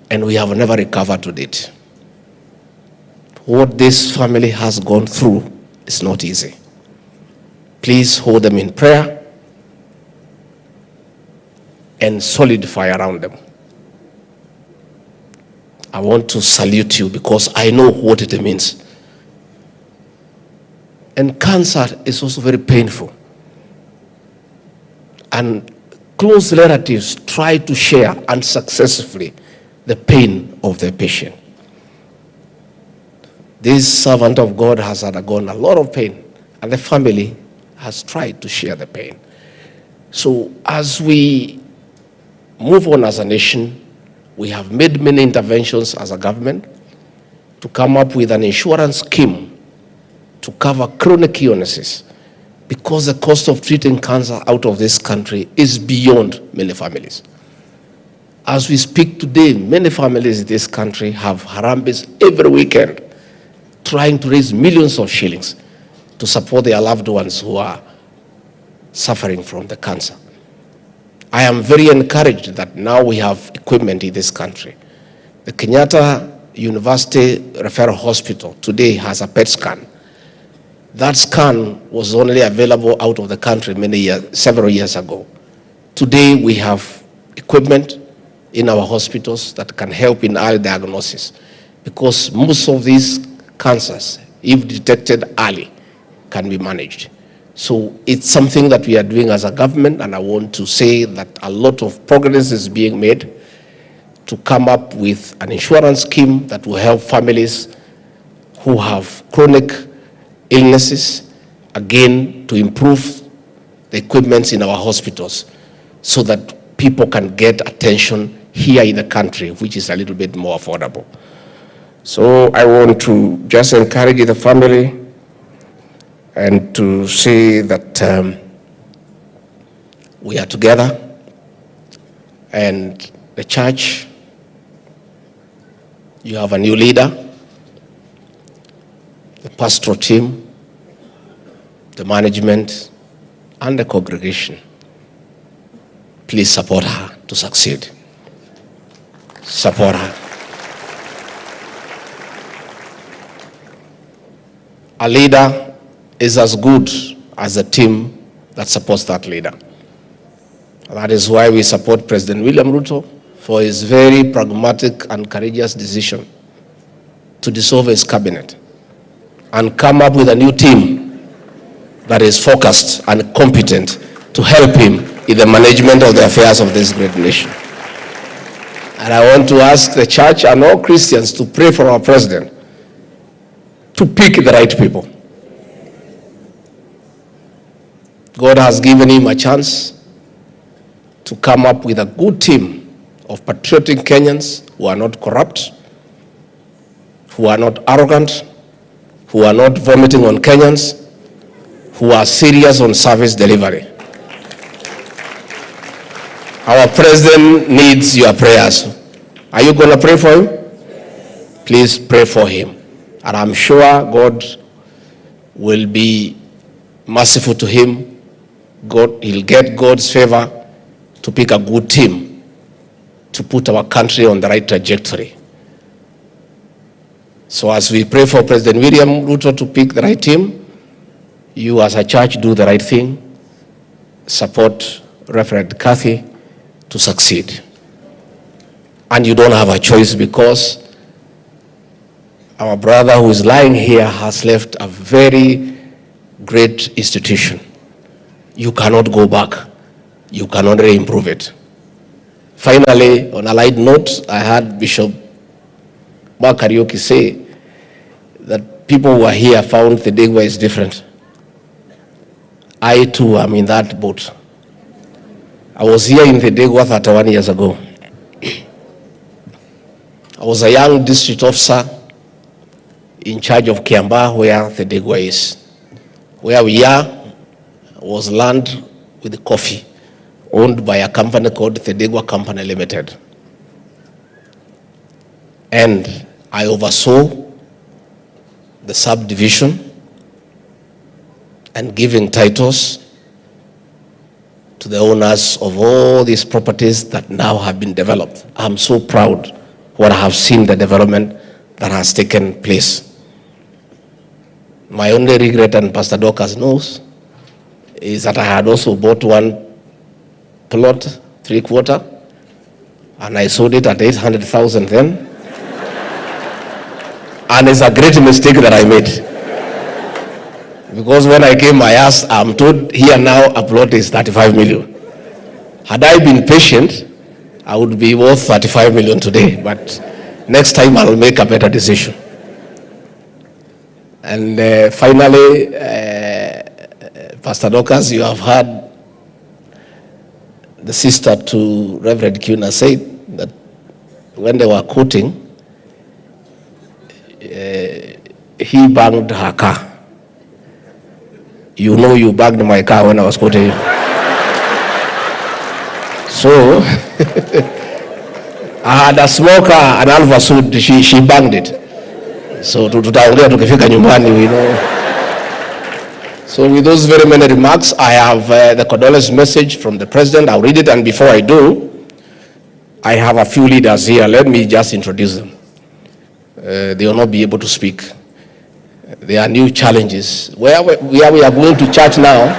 and we have never recovered to date. What this family has gone through is not easy. Please hold them in prayer and solidify around them. I want to salute you because I know what it means. And cancer is also very painful. And close relatives try to share unsuccessfully the pain of their patient. This servant of God has undergone a lot of pain, and the family has tried to share the pain. So as we move on as a nation, we have made many interventions as a government to come up with an insurance scheme to cover chronic illnesses, because the cost of treating cancer out of this country is beyond many families. As we speak today, many families in this country have harambes every weekend, trying to raise millions of shillings to support their loved ones who are suffering from the cancer. I am very encouraged that now we have equipment in this country. The Kenyatta University Referral Hospital today has a PET scan. That scan was only available out of the country several years ago. Today we have equipment in our hospitals that can help in early diagnosis, because most of these cancers, if detected early, can be managed. So it's something that we are doing as a government, and I want to say that a lot of progress is being made to come up with an insurance scheme that will help families who have chronic illnesses, again, to improve the equipment in our hospitals so that people can get attention here in the country, which is a little bit more affordable. So I want to just encourage the family and to say that we are together, and the church, you have a new leader, the pastoral team, the management, and the congregation. Please support her to succeed. Support her. A leader is as good as a team that supports that leader. That is why we support President William Ruto for his very pragmatic and courageous decision to dissolve his cabinet and come up with a new team that is focused and competent to help him in the management of the affairs of this great nation. And I want to ask the church and all Christians to pray for our president to pick the right people. God has given him a chance to come up with a good team of patriotic Kenyans who are not corrupt, who are not arrogant, who are not vomiting on Kenyans, who are serious on service delivery. Our president needs your prayers. Are you going to pray for him? Please pray for him. And I'm sure God will be merciful to him. He'll get God's favor to pick a good team to put our country on the right trajectory. So as we pray for President William Ruto to pick the right team, you as a church do the right thing. Support Reverend Kathy to succeed. And you don't have a choice, because our brother who is lying here has left a very great institution. You cannot go back. You can only improve it. Finally, on a light note, I heard Bishop Karaoke say that people who are here found the Degwa is different. I too am in that boat. I was here in the Degwa 31 years ago. I was a young district officer in charge of Kiamba, where the Degwa is. Where we are was land with coffee, owned by a company called the Degwa Company Limited. And I oversaw the subdivision and giving titles to the owners of all these properties that now have been developed. I'm so proud what I have seen, the development that has taken place. My only regret, and Pastor Dorcas knows, is that I had also bought one plot, 3/4, and I sold it at 800,000 then. And it's a great mistake that I made. Because when I came, I asked, I'm told here now a plot is 35 million. Had I been patient, I would be worth 35 million today. But next time I'll make a better decision. And finally, Pastor Dorcas, you have heard the sister to Reverend Kuna said that when they were quoting, he banged her car. You know you banged my car when I was quoting you. So, I had a small car, an Alfa suit, she banged it. So, tutaongea tukifika nyumbani, you know. So, with those very many remarks, I have the condolence message from the President. I'll read it, and before I do, I have a few leaders here. Let me just introduce them. They will not be able to speak. There are new challenges. Where we are going to church now,